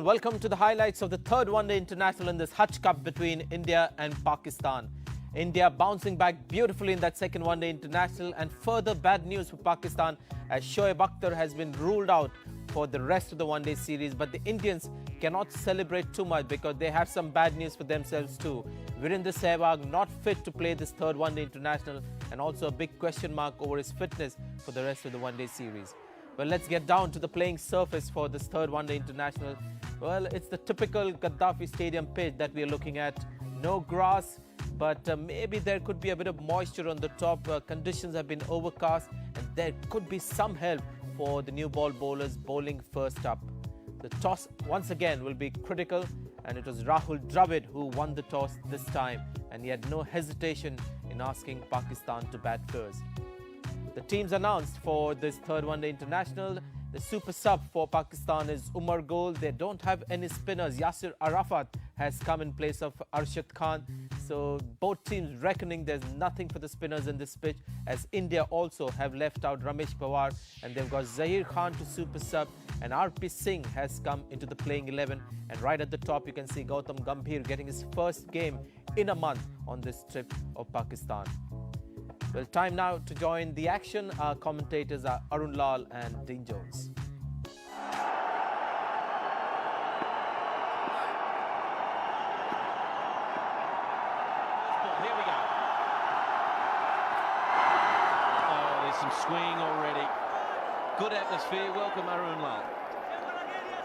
Welcome to the highlights of the third one-day international in this Hutch Cup between India and Pakistan. India bouncing back beautifully in that second one-day international, and further bad news for Pakistan as Shoaib Akhtar has been ruled out for the rest of the one-day series. But the Indians cannot celebrate too much because they have some bad news for themselves too. Virendra Sehwag not fit to play this third one-day international, and also a big question mark over his fitness for the rest of the one-day series. Well, let's get down to the playing surface for this third one-day international. Well, it's the typical Gaddafi Stadium pitch that we are looking at. No grass, but maybe there could be a bit of moisture on the top. Conditions have been overcast, and there could be some help for the new ball bowlers bowling first up. The toss once again will be critical, and it was Rahul Dravid who won the toss this time, and he had no hesitation in asking Pakistan to bat first. The teams announced for this third one-day international. The super sub for Pakistan is Umar Gul. They don't have any spinners. Yasir Arafat has come in place of Arshad Khan. So both teams reckoning there's nothing for the spinners in this pitch, as India also have left out Ramesh Pawar, and they've got Zahir Khan to super sub, and RP Singh has come into the playing 11. And right at the top you can see Gautam Gambhir getting his first game in a month on this trip of Pakistan. Well, time now to join the action. Our commentators are Arun Lal and Dean Jones. Here we go. Oh, there's some swing already. Good atmosphere. Welcome, Arun Lal.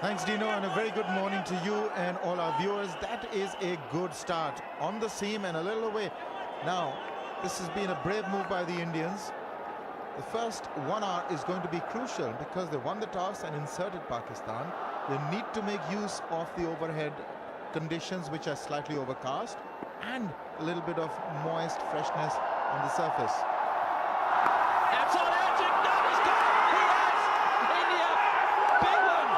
Thanks, Dino, and a very good morning to you and all our viewers. That is a good start. On the seam and a little away. Now, this has been a brave move by the Indians. The first 1 hour is going to be crucial because they won the toss and inserted Pakistan. They need to make use of the overhead conditions, which are slightly overcast, and a little bit of moist freshness on the surface. Outside edge, no, he's got it. He has. India, big one.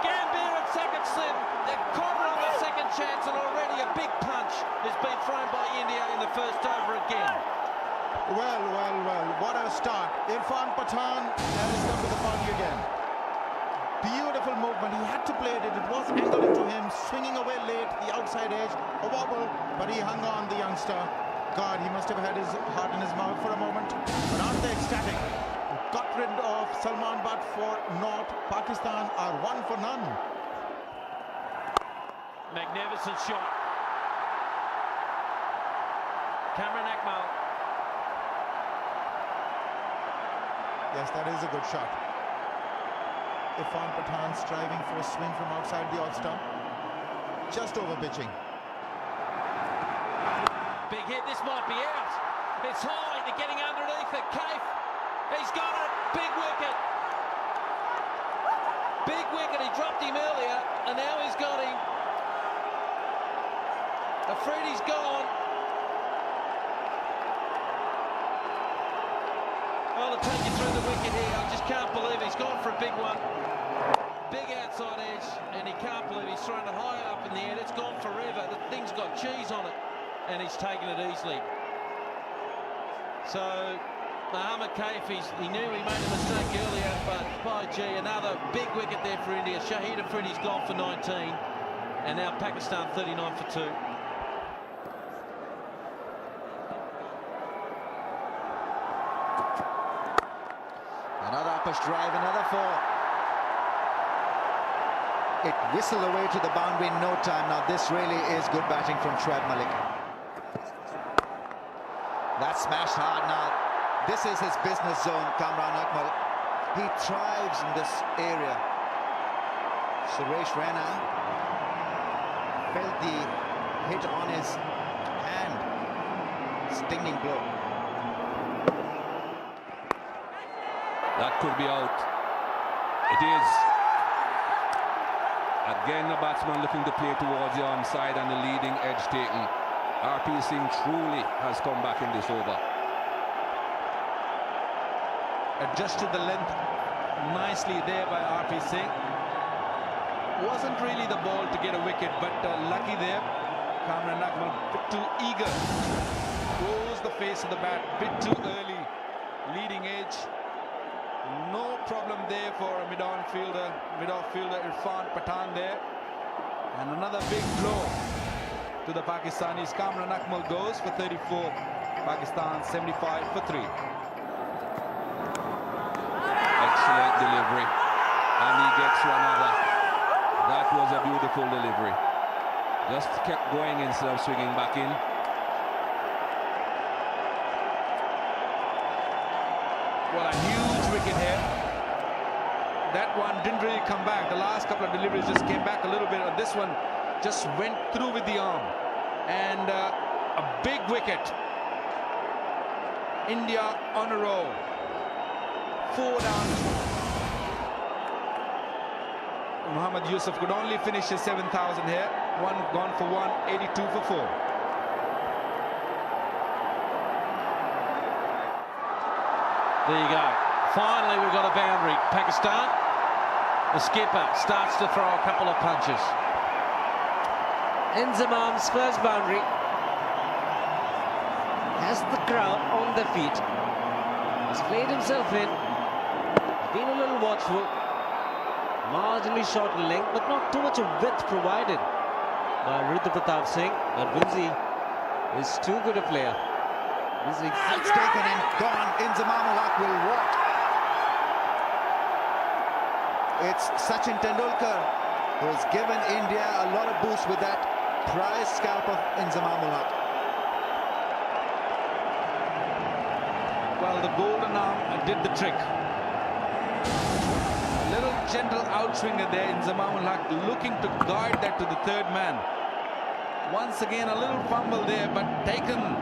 Gambhir at second slip. They're corner on the second chance, and already a big punch has been thrown by India in the first over again. Well, what a start. Irfan Pathan has come to the party again. Beautiful movement. He had to play it. It was angled into him, swinging away late, the outside edge, a wobble, but he hung on, the youngster. God, he must have had his heart in his mouth for a moment. But aren't they ecstatic? Got rid of Salman Butt for naught. Pakistan are 1 for none. Magnificent shot. Cameron Akmal. Yes, that is a good shot. Irfan Pathan striving for a swing from outside the off stump. Just over pitching. Big hit, this might be out. It's high, they're getting underneath it. Kaif, he's got it. Big wicket. Big wicket, he dropped him earlier, and now he's got him. Afridi's gone. Well, to take you through the wicket here, I just can't believe he's gone for a big one. Big outside edge, and he can't believe he's thrown it high up in the air. It's gone forever. The thing's got cheese on it, and he's taken it easily. So, Mohammad Kaif, he knew he made a mistake earlier, but by gee, another big wicket there for India. Shahid Afridi's gone for 19, and now Pakistan 39 for 2. Another upper drive, another 4. It whistled away to the boundary in no time. Now this really is good batting from Shoaib Malik. That's smashed hard now. This is his business zone, Kamran Akmal. He thrives in this area. Suresh Raina felt the hit on his hand. Stinging blow. That could be out. It is. Again, the batsman looking to play towards the onside and the leading edge taken. RP Singh truly has come back in this over. Adjusted the length nicely there by RP Singh. Wasn't really the ball to get a wicket, but lucky there. Kamran Akmal a bit too eager. Close the face of the bat, bit too early. Leading edge. No problem there for a mid-outfielder Irfan Pathan there. And another big blow to the Pakistanis. Kamran Akmal goes for 34. Pakistan 75 for 3. Excellent delivery. And he gets one other. That was a beautiful delivery. Just kept going instead of swinging back in. Well, a huge wicket here. That one didn't really come back. The last couple of deliveries just came back a little bit. And this one just went through with the arm. And a big wicket. India on a roll. 4 down. Muhammad Yusuf could only finish his 7,000 here. One gone for 1, 82 for 4. There you go. Finally, we've got a boundary. Pakistan, the skipper, starts to throw a couple of punches. Inzamam's first boundary has the crowd on their feet. He's played himself in. He's been a little watchful. Marginally short in length, but not too much of width provided by Rudra Pratap Singh. But Winzy is too good a player. It's taken and gone. Inzamam ul Haq will walk. It's Sachin Tendulkar who has given India a lot of boost with that prize scalp of Inzamam ul Haq. Well, the golden arm did the trick. A little gentle outswinger there. Inzamam ul Haq looking to guard that to the third man. Once again, a little fumble there, but taken.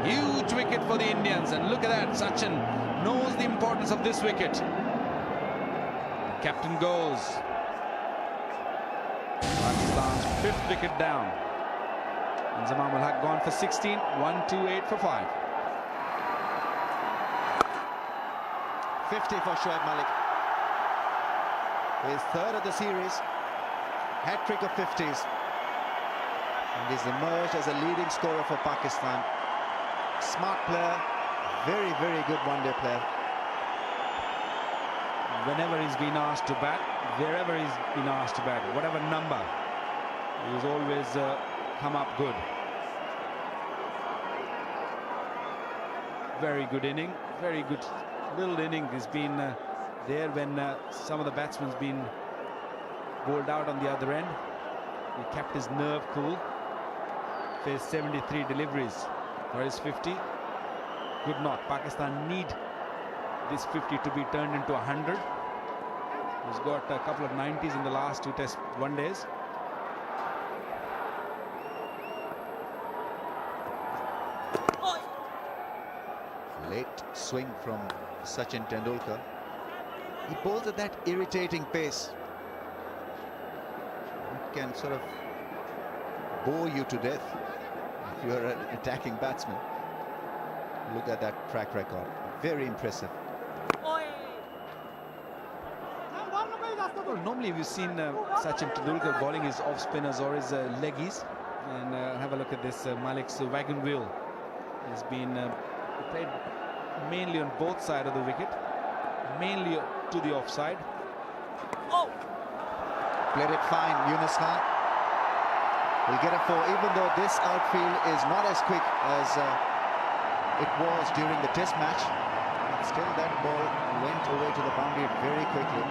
Huge wicket for the Indians. And look at that. Sachin knows the importance of this wicket. The captain goes. Pakistan's 5th wicket down. Inzamam ul Haq gone for 16. 128 for 5. 50 for Shoaib Malik. His 3rd of the series. Hat-trick of 50s. And he's emerged as a leading scorer for Pakistan. Smart player, very, very good one-day player. Whenever he's been asked to bat, wherever he's been asked to bat, whatever number, he's always come up good. Very good inning, very good little inning. He's been there when some of the batsmen's been bowled out on the other end. He kept his nerve cool. Faced 73 deliveries for his 50. Could not. Pakistan need this 50 to be turned into 100. He's got a couple of 90s in the last 2 test one-days. Late swing from Sachin Tendulkar. He bowls at that irritating pace. It can sort of bore you to death if you're an attacking batsman. Look at that track record. Very impressive. Well, normally we've seen Sachin Tendulkar bowling his off-spinners or his leggies. And have a look at this. Malik's wagon wheel has been played mainly on both sides of the wicket. Mainly to the offside. Played it fine, Yunus Khan. Will get a 4, even though this outfield is not as quick as it was during the test match. But still, that ball went away to the boundary very quickly.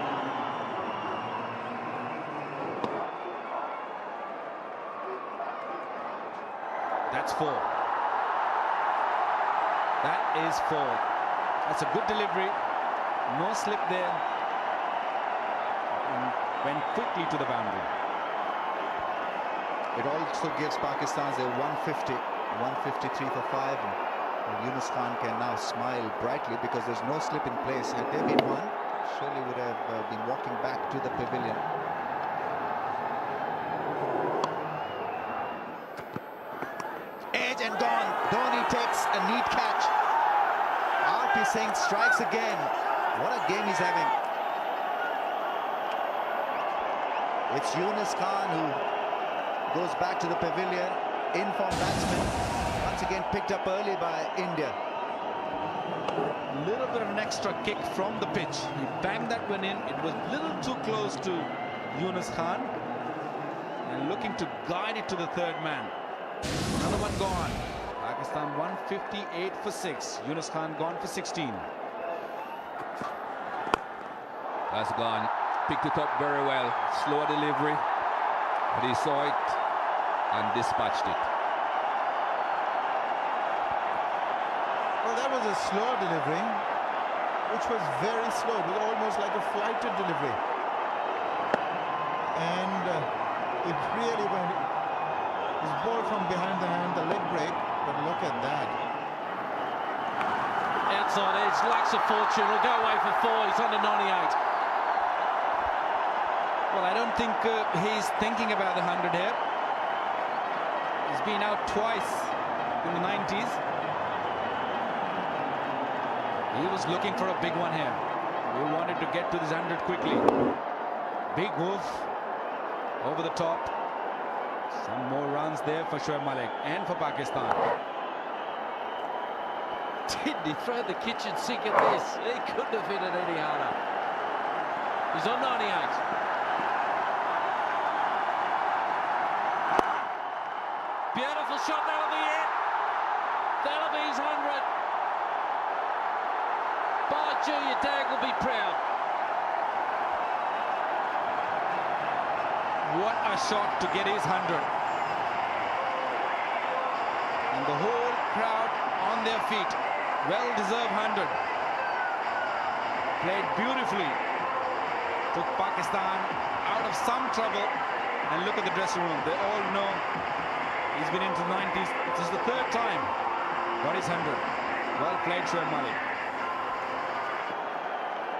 That's 4. That is 4. That's a good delivery. No slip there. And went quickly to the boundary. It also gives Pakistan their 150, 153 for 5. And Yunus Khan can now smile brightly because there's no slip in place. Had there been one, surely would have been walking back to the pavilion. Edge and gone. Dhoni takes a neat catch. RP Singh strikes again. What a game he's having. It's Yunus Khan who goes back to the pavilion. In-form batsman. Once again picked up early by India. little bit of an extra kick from the pitch. He banged that one in. It was a little too close to Yunus Khan. And looking to guide it to the third man. Another one gone. Pakistan 158 for 6. Yunus Khan gone for 16. That's gone. Picked it up very well. Slow delivery. But he saw it and dispatched it. Well, that was a slow delivery, which was very slow. It was almost like a flighted delivery. And it really went. It was ball from behind the hand, the leg break. But look at that. Outside edge, lacks a fortune. Will go away for 4. He's under 98. Well, I don't think he's thinking about the 100 here. He's been out twice in the 90s. He was looking for a big one here. He wanted to get to this 100 quickly. Big wolf over the top. Some more runs there for Shoaib Malik and for Pakistan. Didn't he throw the kitchen sink at this? He couldn't have hit it any harder. He's on 98. Beautiful shot, that'll be it. That'll be his 100. By Junior Dag will be proud. What a shot to get his 100. And the whole crowd on their feet. Well-deserved 100. Played beautifully. Took Pakistan out of some trouble. And look at the dressing room. They all know he's been into the 90s. This is the 3rd time. Got his 100. Well played, Shoaib Malik.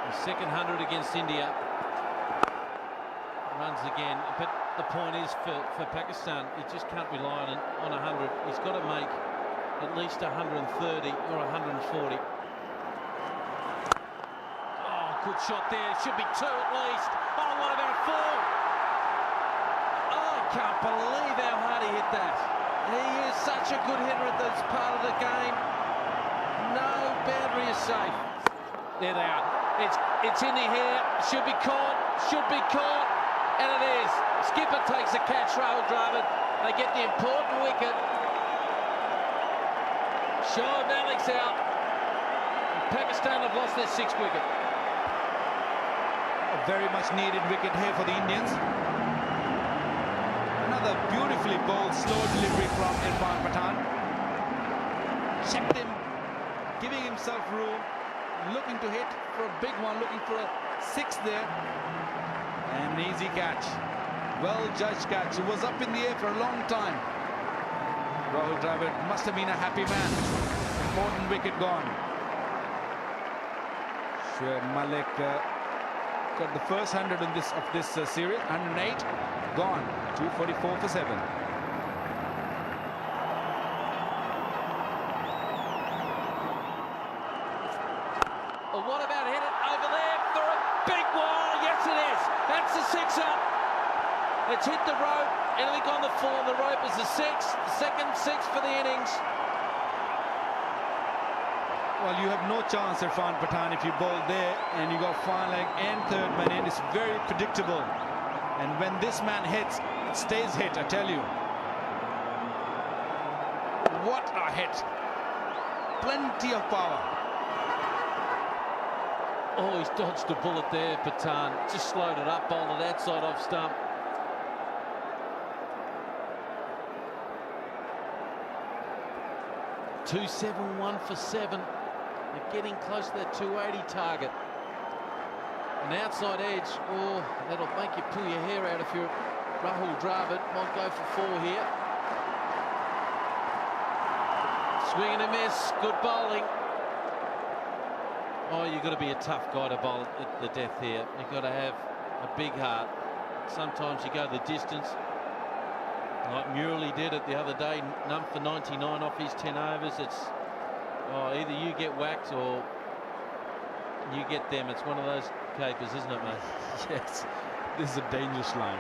The second 100 against India. Runs again. But the point is for Pakistan, you just can't rely on 100. He's got to make at least 130 or 140. Oh, good shot there. Should be 2 at least. Oh, what about a 4? Oh, I can't believe how hard he hit that. He is such a good hitter at this part of the game. No boundary is safe. There they are. It's in the air. Should be caught. Should be caught. And it is. Skipper takes the catch. Rahul Dravid. They get the important wicket. Shoaib Malik's out. Pakistan have lost their 6th wicket. A very much needed wicket here for the Indians. Another beautifully bowled slow delivery from Irfan Pathan. Checked him, giving himself room, looking to hit for a big one, looking for a 6 there. And an easy catch. Well judged catch. It was up in the air for a long time. Rahul Dravid must have been a happy man. Important wicket gone. Shoaib Malik got the first 100 in this series. 108 gone. 244 for 7. Oh, what about hit it over there for a big one? Yes, it is. That's the 6er. It's hit the rope. Anything on the form, the rope is the 6th. Second 6 for the innings. Well, you have no chance, Irfan Pathan, if you bowl there and you got fine leg and third man in. It's very predictable. And when this man hits, it stays hit, I tell you. What a hit. Plenty of power. Oh, he's dodged a bullet there, Pathan. Just slowed it up, bowled it outside off stump. .271 for 7. They're getting close to that 280 target. An outside edge, oh, that'll make you pull your hair out if you're Rahul Dravid. Might go for 4 here. Swing and a miss, good bowling. Oh, you've got to be a tough guy to bowl at the death here. You've got to have a big heart. Sometimes you go the distance, like Murali did it the other day, numped for 99 off his 10 overs. It's either you get whacked or you get them. It's one of those capers, isn't it, mate? Yes, this is a dangerous line.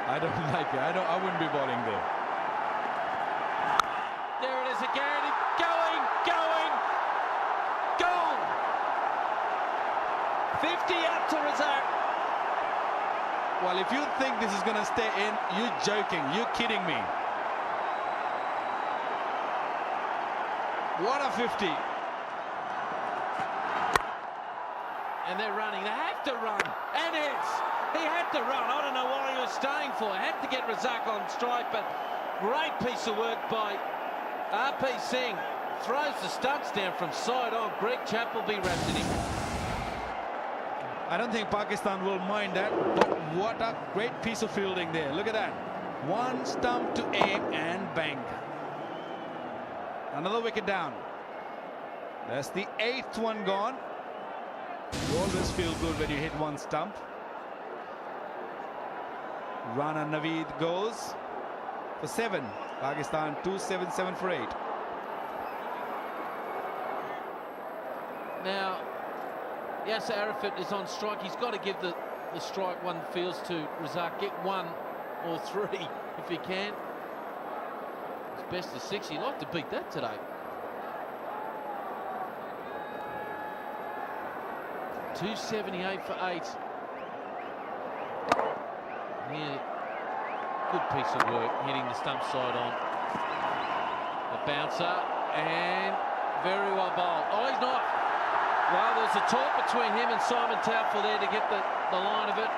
I don't like it. I wouldn't be bowling there. There it is again. Going, gone. 50 up to Razak. Well, if you think this is going to stay in, you're joking. You're kidding me. What a 50. And they're running. They have to run. And he had to run. I don't know what he was staying for. Had to get Razak on strike, but great piece of work by RP Singh. Throws the stumps down from side on. Greg Chappell-Be wrapped in him. I don't think Pakistan will mind that, but what a great piece of fielding there. Look at that. One stump to aim and bang. Another wicket down. That's the 8th one gone. You always feel good when you hit one stump. Rana Naveed goes for 7. Pakistan 277 for 8. Now, Yasser Arafat is on strike. He's got to give the strike one feels to Razak. Get 1 or 3 if he can. It's best of 6. He'd like to beat that today. .278 for 8. Yeah, good piece of work hitting the stump side on. A bouncer and very well bowled. Oh, he's not. Well, there's a talk between him and Simon Taufel there to get the line of it.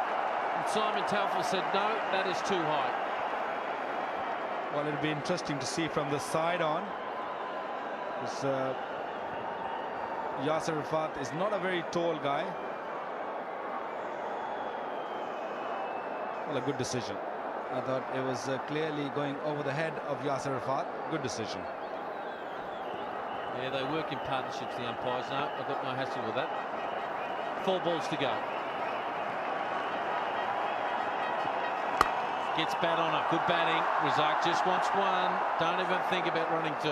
And Simon Taufel said, no, that is too high. Well, it'll be interesting to see from the side on. This Yasser Arafat is not a very tall guy. Well, a good decision. I thought it was clearly going over the head of Yasser Arafat. Good decision. Yeah, they work in partnerships, the umpires. No, I've got no hassle with that. 4 balls to go. Gets bat on it. Good batting. Razak just wants 1. Don't even think about running 2.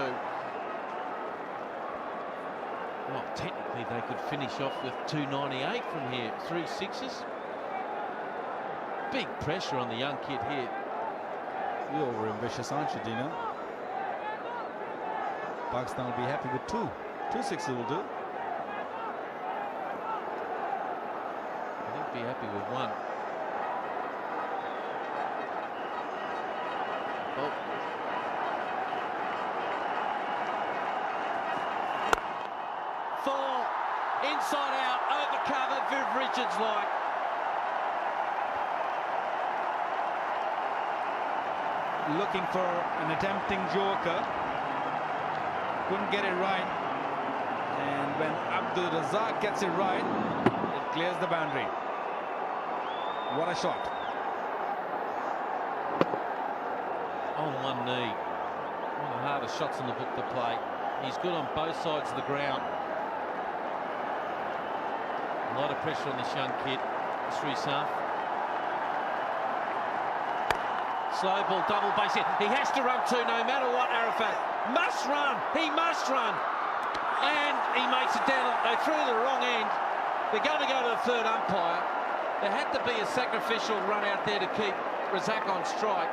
Well, technically they could finish off with 298 from here. 3 6s. Big pressure on the young kid here. You're over-ambitious, aren't you, Dino? Pakistan will be happy with 2. 2 6s will do. I think be happy with 1. Oh. Four. Inside out. Over cover. Viv Richards like. Looking for an attempting joker. Couldn't get it right. And when Abdul Razak gets it right, it clears the boundary. What a shot. On one knee. One of the hardest shots in the book to play. He's good on both sides of the ground. A lot of pressure on this young kid, Srisanth. Slow ball, double base hit. He has to run 2 no matter what, Arafat. Must run. He must run. And he makes it down. They threw the wrong end. They're going to go to the 3rd umpire. There had to be a sacrificial run out there to keep Razak on strike.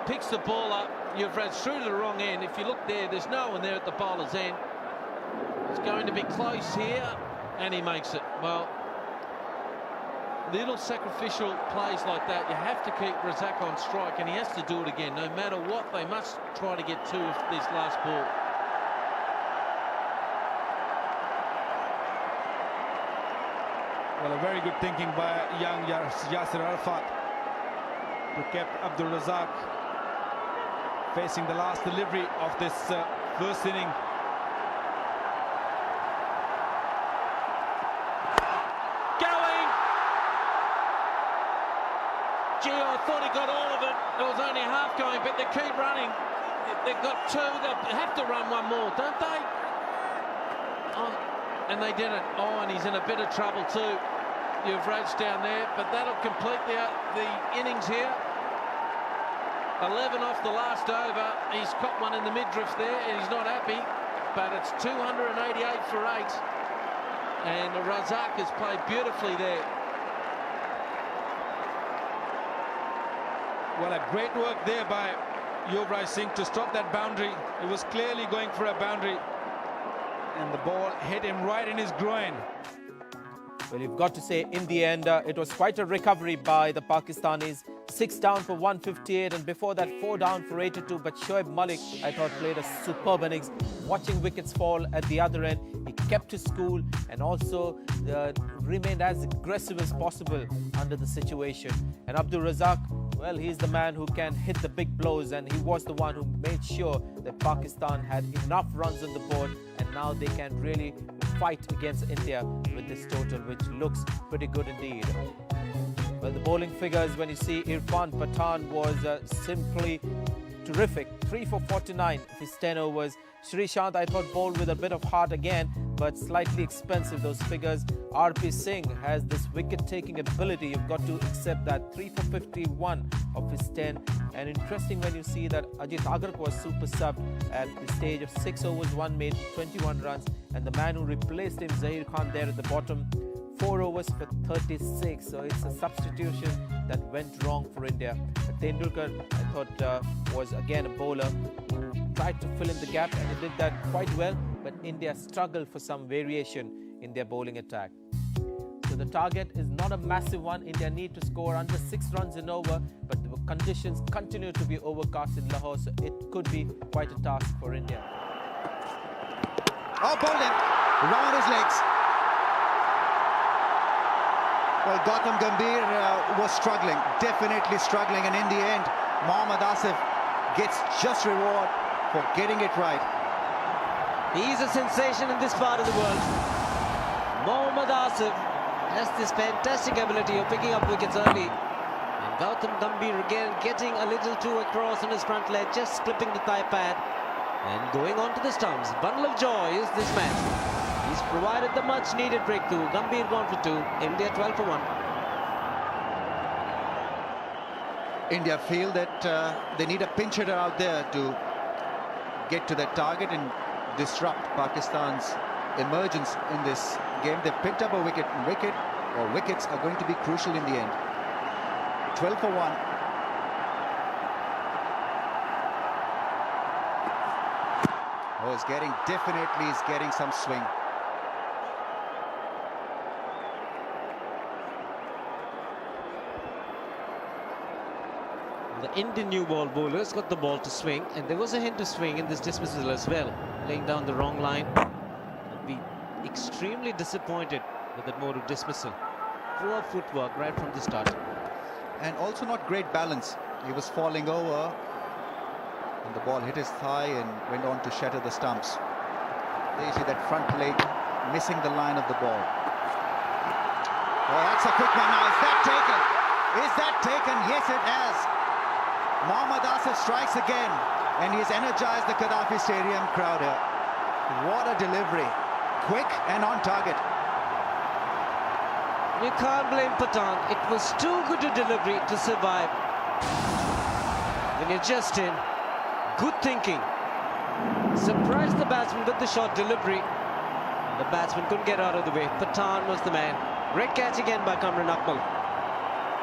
Picks the ball up. You've run through to the wrong end. If you look there, there's no one there at the bowler's end. It's going to be close here. And he makes it. Well, little sacrificial plays like that, you have to keep Razak on strike, and he has to do it again. No matter what, they must try to get 2 of this last ball. Well, a very good thinking by young Yasser Arafat to keep Abdul Razak facing the last delivery of this first inning. Gee, I thought he got all of it. It was only half going, but they keep running. They've got 2. They'll have to run 1 more, don't they? And they did it. Oh, and he's in a bit of trouble too. Yuvraj down there, but that'll complete the innings here. 11 off the last over. He's got one in the midriff there, and he's not happy. But it's 288 for 8. And Razak has played beautifully there. Well, a great work there by Yuvraj Singh to stop that boundary. It was clearly going for a boundary. and the ball hit him right in his groin. Well, you've got to say, in the end, it was quite a recovery by the Pakistanis. 6 down for 158, and before that 4 down for 82. But Shoaib Malik, I thought, played a superb innings. Watching wickets fall at the other end, he kept his cool and also remained as aggressive as possible under the situation. And Abdul Razak, well, he's the man who can hit the big blows, and he was the one who made sure that Pakistan had enough runs on the board, and now they can really fight against India with this total, which looks pretty good indeed. Well, the bowling figures, when you see Irfan Pathan, was simply terrific. 3 for 49 of his 10 overs. Srishant, I thought, bowled with a bit of heart again, but slightly expensive, those figures. RP Singh has this wicket-taking ability. You've got to accept that. 3 for 51 of his 10. And interesting when you see that Ajit Agarkar was super sub at the stage of 6 overs, 1 made, 21 runs. And the man who replaced him, Zahir Khan, there at the bottom, 4 overs for 36. So it's a substitution that went wrong for India. Tendulkar, I thought, was again a bowler who tried to fill in the gap, and he did that quite well. But India struggled for some variation in their bowling attack. So the target is not a massive one. India need to score under 6 runs in over, but the conditions continue to be overcast in Lahore, so it could be quite a task for India. Oh, bowled him round his legs. Well, Gautam Gambhir was struggling, definitely struggling, and in the end, Mohammad Asif gets just reward for getting it right. He's a sensation in this part of the world. Mohammad Asif has this fantastic ability of picking up wickets early. And Gautam Gambhir again getting a little too across on his front leg, just clipping the thigh pad and going on to the stumps. Bundle of joy is this match. He's provided the much needed breakthrough. Gambhir gone for 2, India 12 for 1. India feel that they need a pinch hitter out there to get to that target and disrupt Pakistan's emergence in this game. They've picked up a wicket, and wickets are going to be crucial in the end. 12 for 1. Oh, he's getting some swing. The Indian new ball bowlers got the ball to swing, and there was a hint of swing in this dismissal as well. Laying down the wrong line. I'd be extremely disappointed with that mode of dismissal. Poor footwork right from the start. And also not great balance. He was falling over, and the ball hit his thigh and went on to shatter the stumps. There you see that front leg missing the line of the ball. Oh, that's a quick one now. Is that taken? Is that taken? Yes, it has. Mohammad Asif strikes again, and he's energized the Gaddafi Stadium crowd here. What a delivery. Quick and on target. You can't blame Pathan. It was too good a delivery to survive. When you're just in, good thinking. Surprised the batsman with the short delivery. The batsman couldn't get out of the way. Pathan was the man. Great catch again by Kamran Akmal.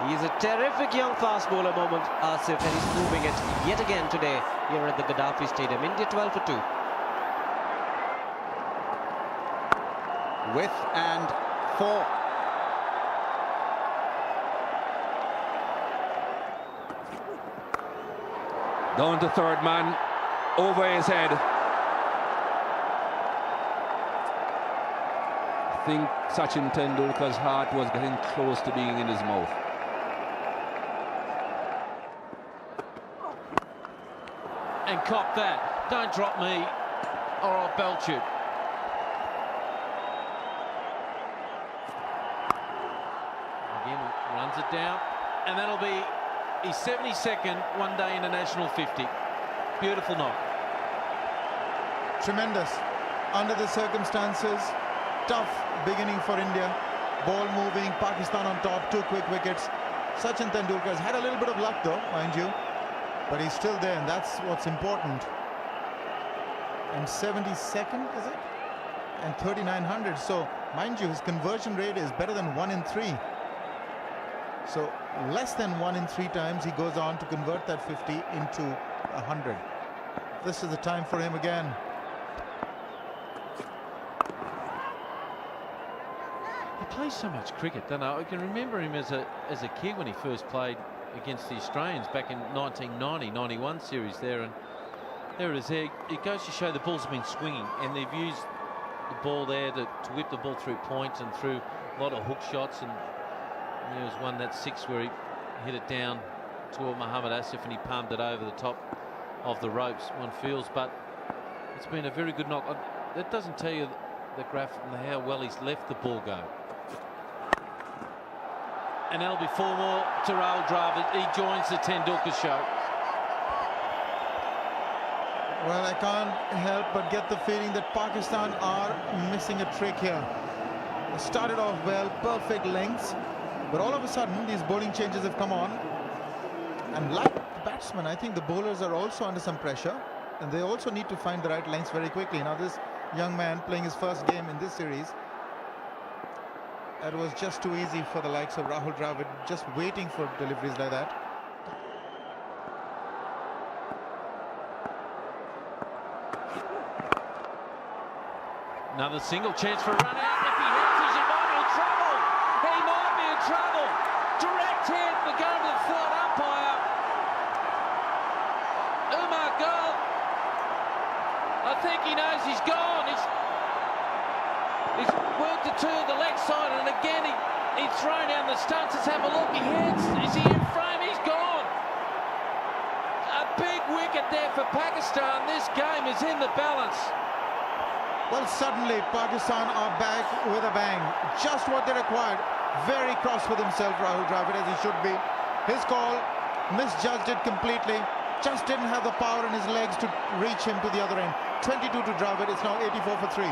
He's a terrific young fast bowler, Mohammad Asif, and he's proving it yet again today here at the Gaddafi Stadium. India 12 for 2. With and 4. Down to third man, over his head. I think Sachin Tendulkar's heart was getting close to being in his mouth. And cop that. Don't drop me or I'll belt you. Again, runs it down. And that'll be his 72nd one-day international 50. Beautiful knock. Tremendous. Under the circumstances, tough beginning for India. Ball moving, Pakistan on top, 2 quick wickets. Sachin Tendulkar's had a little bit of luck though, mind you. But he's still there, and that's what's important. And 72nd, is it? And 3,900. So, mind you, his conversion rate is better than 1 in 3. So, less than 1 in 3 times he goes on to convert that 50 into 100. This is the time for him again. plays so much cricket, don't I? I can remember him as a kid when he first played against the Australians back in 1990-91 series there, and there it is. There it goes to show the ball's been swinging, and they've used the ball there to whip the ball through points and through a lot of hook shots. And there was one, that 6, where he hit it down toward Mohammad Asif and he palmed it over the top of the ropes, one feels. But it's been a very good knock. That doesn't tell you the graph and how well he's left the ball go. And that'll be 4 more to Rahul Dravid. He joins the Tendulkar show. Well, I can't help but get the feeling that Pakistan are missing a trick here. They started off well, perfect lengths, but all of a sudden these bowling changes have come on. And like the batsmen, I think the bowlers are also under some pressure, and they also need to find the right lengths very quickly. Now this young man playing his first game in this series, it was just too easy for the likes of Rahul Dravid, just waiting for deliveries like that. Another single chance for a run out. If he hits, he might be in trouble. He might be in trouble. Direct hit. We're going to the third umpire. Umar Gul. I think he knows he's gone. He's worked it to the leg side, and again he's thrown down the stumps. Let's have a look. He hits. Is he in frame? He's gone. A big wicket there for Pakistan. This game is in the balance. Well, suddenly Pakistan are back with a bang. Just what they required. Very cross with himself, Rahul Dravid, as he should be. His call, misjudged it completely. Just didn't have the power in his legs to reach him to the other end. 22 to Dravid. It's now 84 for 3.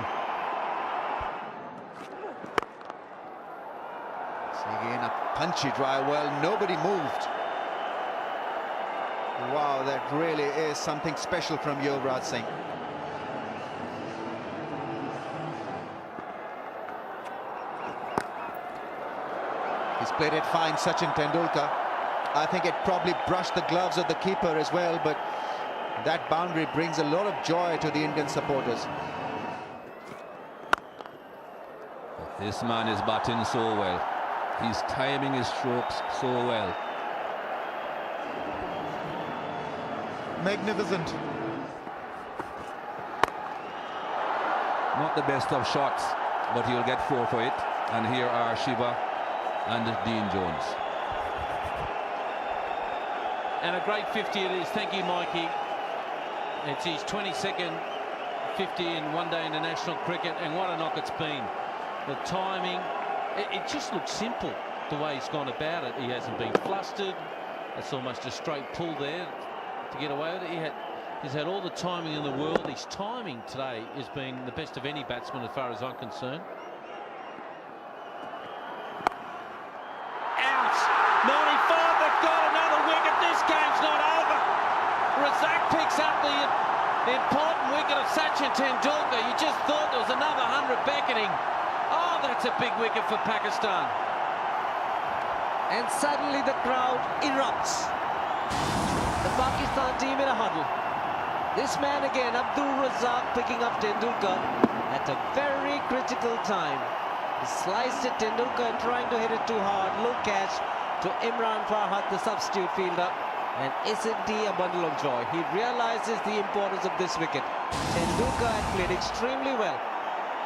So again, a punchy drive. Well, nobody moved. Wow, that really is something special from Yuvraj Singh. He's played it fine, Sachin Tendulkar. I think it probably brushed the gloves of the keeper as well, but that boundary brings a lot of joy to the Indian supporters. This man is batting so well. He's timing his strokes so well. Magnificent. Not the best of shots, but he'll get 4 for it. And here are Shiva and Dean Jones. And a great 50 it is. Thank you, Mikey. It's his 22nd 50 in one-day international cricket, and what a knock it's been. The timing, it just looks simple the way he's gone about it. He hasn't been flustered. It's almost a straight pull there to get away with it. He's had all the timing in the world. His timing today has been the best of any batsman as far as I'm concerned. Out! 95, they've got another wicket. This game's not over. Razak picks up the important wicket of Sachin Tendulkar. You just thought there was another 100 beckoning. Oh, that's a big wicket for Pakistan. And suddenly the crowd erupts. The Pakistan team in a huddle. This man again, Abdul Razak, picking up Tendulkar at a very critical time. He sliced it, Tendulkar trying to hit it too hard. Low catch to Imran Farhat, the substitute fielder. And is indeed a bundle of joy. He realizes the importance of this wicket. Tendulkar had played extremely well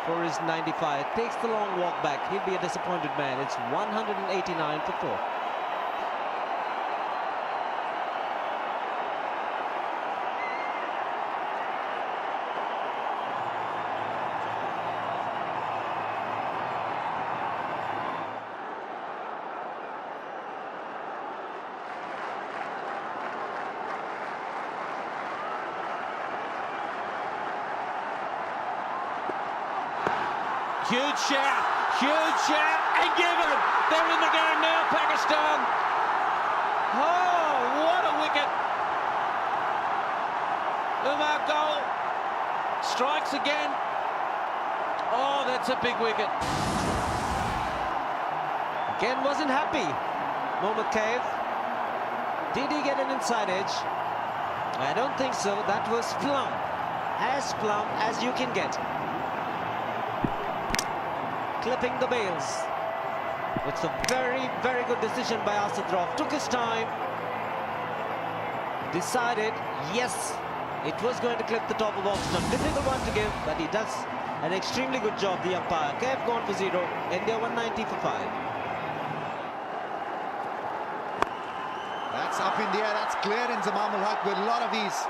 for his 95. Takes the long walk back. He'll be a disappointed man. It's 189 for 4. Huge shout, and given. They're in the game now, Pakistan. Oh, what a wicket. Umar Gul strikes again. Oh, that's a big wicket. Again, wasn't happy. Mohammad Kaif. Did he get an inside edge? I don't think so. That was plumb as you can get. Clipping the bails. It's a very, very good decision by Asad. Took his time. Decided, yes, it was going to clip the top of off stump. Difficult one to give, but he does an extremely good job, the umpire. KF gone for 0. India 190 for 5. That's up in the air. That's clear in Zamam ul Haq with a lot of ease.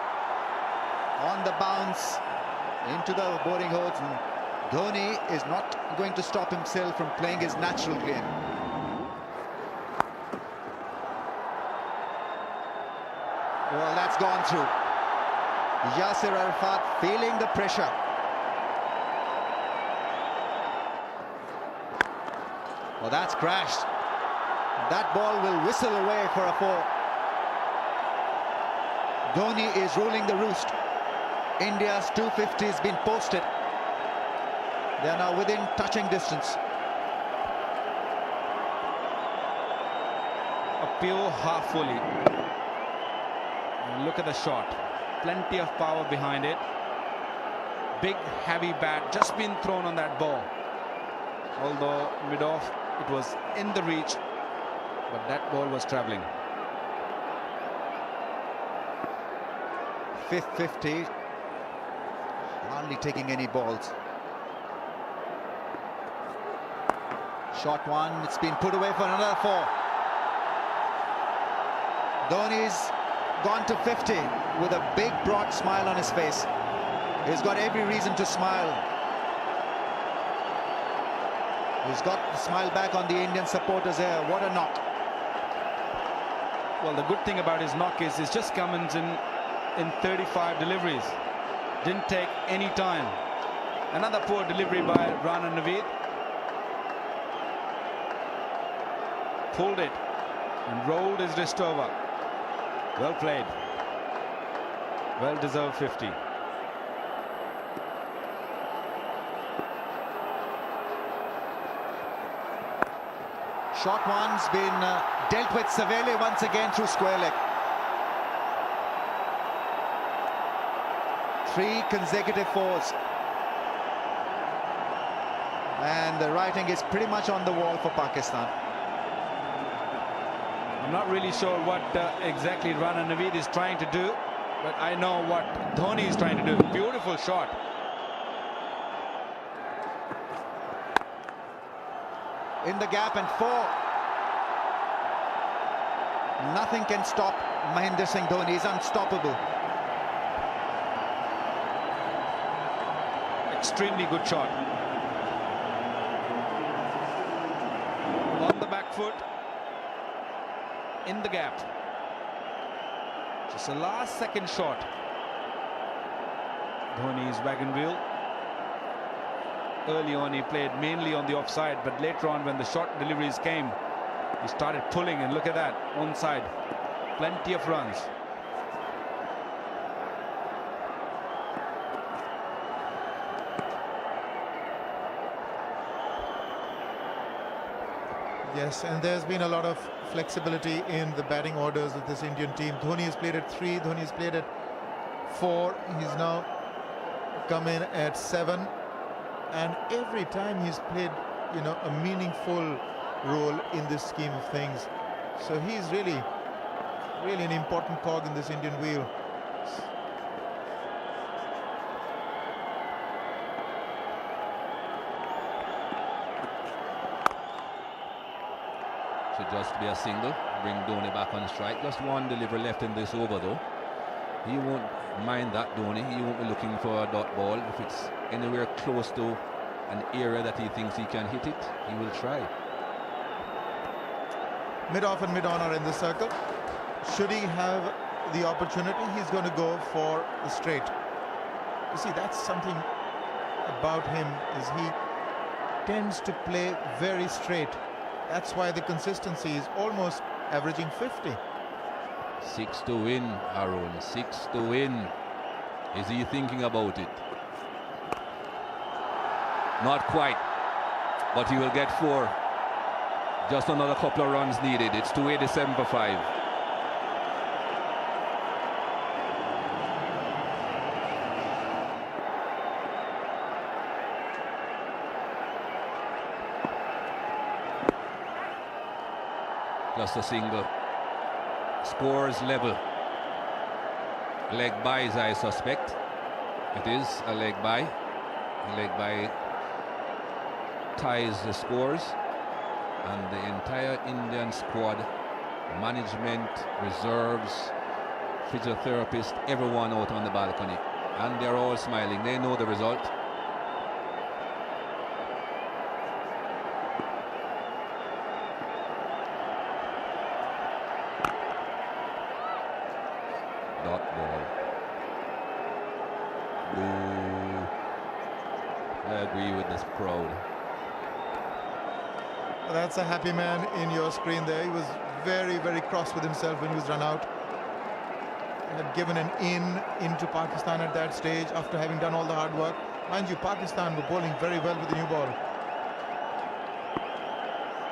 On the bounce into the boarding holes. And Dhoni is not going to stop himself from playing his natural game. Well, that's gone through. Yasir Arafat feeling the pressure. Well, that's crashed. That ball will whistle away for a 4. Dhoni is ruling the roost. India's 250 has been posted. They are now within touching distance. A pure half volley. And look at the shot. Plenty of power behind it. Big heavy bat just been thrown on that ball. Although mid-off it was in the reach, but that ball was travelling. Fifth 50. Hardly taking any balls. Shot one. It's been put away for another 4. Dhoni's gone to 50 with a big broad smile on his face. He's got every reason to smile. He's got the smile back on the Indian supporters here. What a knock. Well, the good thing about his knock is it's just Cummins in 35 deliveries. Didn't take any time. Another poor delivery by Rana Naveed. Pulled it and rolled his wrist over. Well played. Well deserved 50. Shot one's been dealt with severely once again through square leg. 3 consecutive 4s. And the writing is pretty much on the wall for Pakistan. I'm not really sure what exactly Rana Naveed is trying to do, but I know what Dhoni is trying to do. Beautiful shot. In the gap and 4. Nothing can stop Mahendra Singh Dhoni. He's unstoppable. Extremely good shot. On the back foot. In the gap. Just a last second shot. Dhoni's wagon wheel. Early on he played mainly on the offside, but later on when the short deliveries came, he started pulling, and look at that, onside. Plenty of runs. Yes, and there's been a lot of flexibility in the batting orders of this Indian team. Dhoni has played at 3, Dhoni has played at 4. He's now come in at 7. And every time he's played, you know, a meaningful role in this scheme of things. So he's really an important cog in this Indian wheel. Should just be a single, bring Dhoni back on strike. Just one delivery left in this over though. He won't mind that, Dhoni. He won't be looking for a dot ball. If it's anywhere close to an area that he thinks he can hit it, he will try. Mid-off and mid-on are in the circle. Should he have the opportunity, he's going to go for the straight. You see, that's something about him, is he tends to play very straight. That's why the consistency is almost averaging 50. 6 to win, Aaron. 6 to win. Is he thinking about it? Not quite, but he will get 4. Just another couple of runs needed. It's 287 for 5. plus a single. Scores level. Leg buys, I suspect. It is a leg buy. A leg buy ties the scores, and the entire Indian squad, management, reserves, physiotherapist, everyone out on the balcony, and they're all smiling. They know the result. Dot ball. Boo. I agree with this crowd. That's a happy man in your screen there. He was very, very cross with himself when he was run out. He had given an into Pakistan at that stage after having done all the hard work. Mind you, Pakistan were bowling very well with the new ball.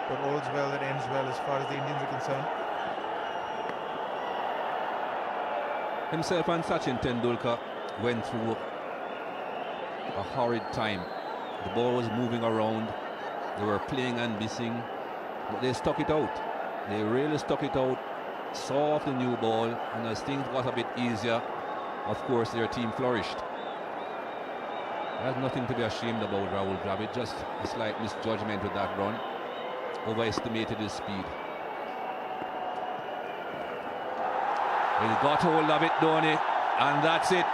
But all's well that ends well as far as the Indians are concerned. Himself and Sachin Tendulkar went through a horrid time. The ball was moving around. They were playing and missing, but they stuck it out. They really stuck it out, saw off the new ball, and as things got a bit easier, of course, their team flourished. There's nothing to be ashamed about, Rahul Dravid. Just a slight misjudgment with that run. Overestimated his speed. He's got hold of it, Dhoni, and that's it.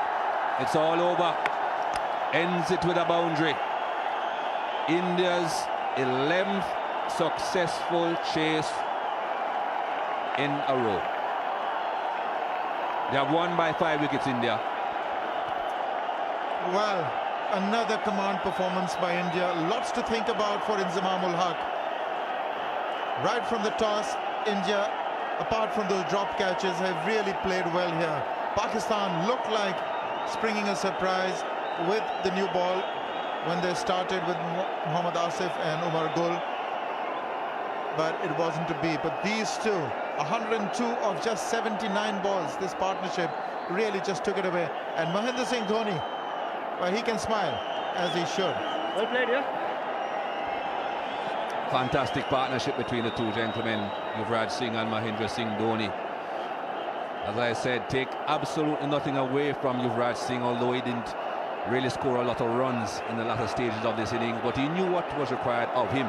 It's all over. Ends it with a boundary. India's 11th successful chase in a row. They have won by 5 wickets, India. Well, another command performance by India. Lots to think about for Inzamam ul Haq. Right from the toss, India, apart from those drop catches, have really played well here. Pakistan looked like springing a surprise with the new ball when they started with Mohammad Asif and Umar Gul, but it wasn't to be. But these two, 102 of just 79 balls, this partnership really just took it away. And Mahendra Singh Dhoni, well, he can smile, as he should. Well played, yeah. Fantastic partnership between the two gentlemen, Yuvraj Singh and Mahendra Singh Dhoni. As I said, take absolutely nothing away from Yuvraj Singh, although he didn't really score a lot of runs in the latter stages of this inning, but he knew what was required of him.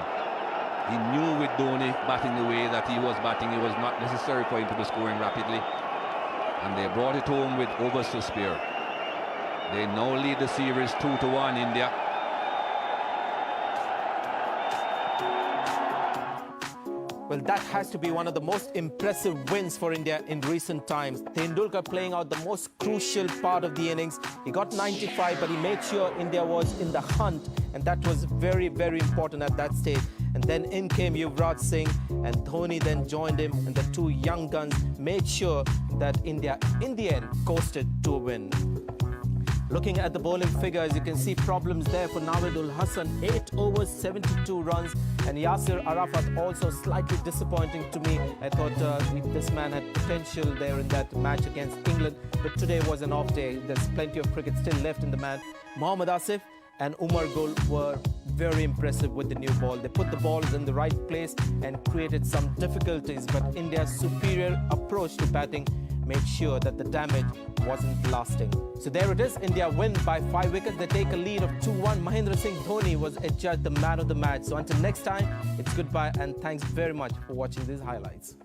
He knew with Dhoni batting the way that he was batting, it was not necessary for him to be scoring rapidly, and they brought it home with overs to spare. They now lead the series 2-1, India. Well, that has to be one of the most impressive wins for India in recent times. Tendulkar playing out the most crucial part of the innings. He got 95, but he made sure India was in the hunt, and that was very, very important at that stage. And then in came Yuvraj Singh, and Dhoni then joined him, and the two young guns made sure that India, in the end, coasted to a win. Looking at the bowling figures, you can see problems there for Naveed-ul Hasan. 8 overs, 72 runs. And Yasir Arafat also slightly disappointing to me. I thought this man had potential there in that match against England. But today was an off day. There's plenty of cricket still left in the man. Mohammad Asif and Umar Gul were very impressive with the new ball. They put the balls in the right place and created some difficulties. But India's superior approach to batting made sure that the damage wasn't lasting. So there it is, India win by 5 wickets. They take a lead of 2-1. Mahendra Singh Dhoni was adjudged the man of the match. So until next time, it's goodbye and thanks very much for watching these highlights.